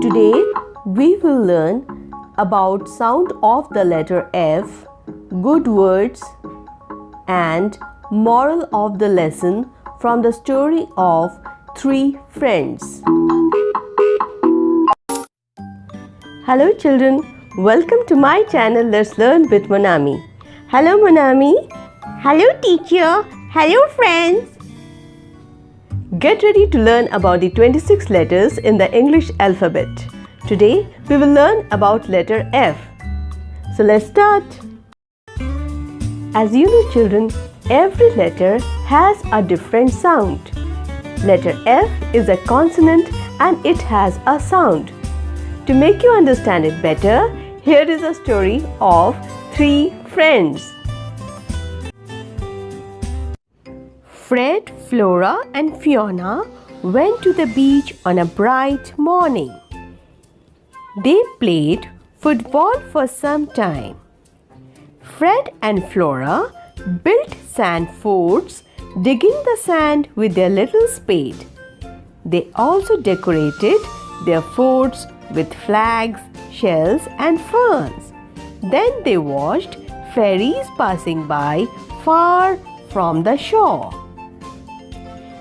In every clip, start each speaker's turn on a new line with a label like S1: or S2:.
S1: Today we will learn about sound of the letter F, good words, and moral of the lesson from the story of three friends. Hello children, welcome to my channel Let's Learn with Monami. Hello Monami.
S2: Hello teacher. Hello friends.
S1: Get ready to learn about the 26 letters in the English alphabet. Today we will learn about letter F. So let's start. As you know children, every letter has a different sound. Letter F is a consonant and it has a sound. To make you understand it better, here is a story of three friends. Fred, Flora and Fiona went to the beach on a bright morning. They played football for some time. Fred and Flora built sand forts, digging the sand with their little spade. They also decorated their forts with flags, shells and ferns. Then they watched ferries passing by far from the shore.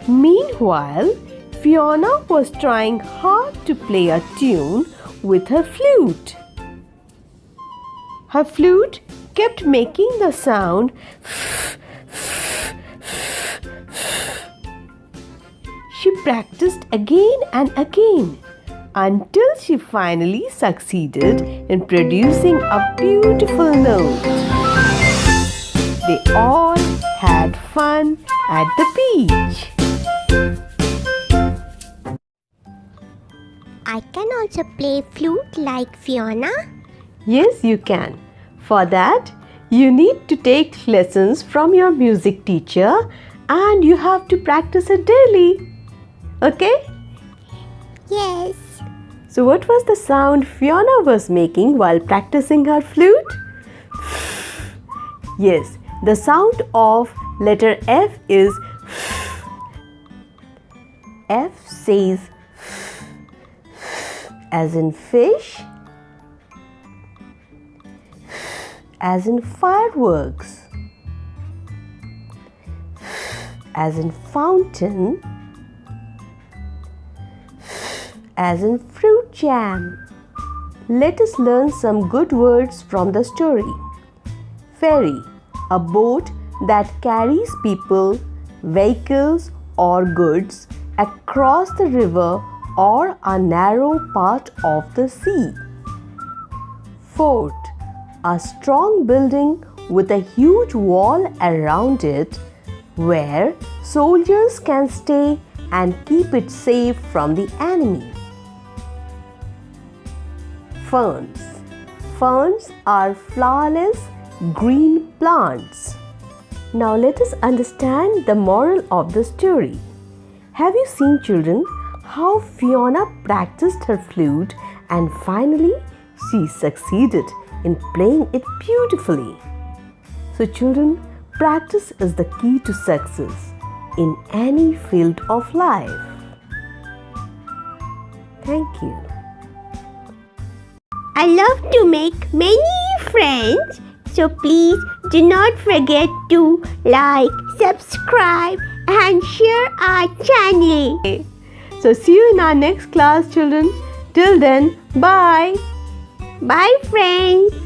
S1: Meanwhile, Fiona was trying hard to play a tune with her flute. Her flute kept making the sound She practiced again and again until she finally succeeded in producing a beautiful note. They all had fun at the beach.
S2: I can also play flute like Fiona.
S1: Yes, you can. For that, you need to take lessons from your music teacher and you have to practice it daily. Okay?
S2: Yes.
S1: So what was the sound Fiona was making while practicing her flute? Yes, the sound of letter F is F says as in fish, as in fireworks, as in fountain, as in fruit jam. Let us learn some good words from the story. Ferry, a boat that carries people, vehicles or goods across the river or a narrow part of the sea. Fort, a strong building with a huge wall around it where soldiers can stay and keep it safe from the enemy. Ferns. Ferns are flowerless green plants. Now let us understand the moral of the story. Have you seen children how Fiona practiced her flute and finally she succeeded in playing it beautifully? So children, practice is the key to success in any field of life. Thank you.
S2: I love to make many friends, so please do not forget to like, subscribe and share our channel.
S1: So see you in our next class children. Till then, bye.
S2: Bye friends.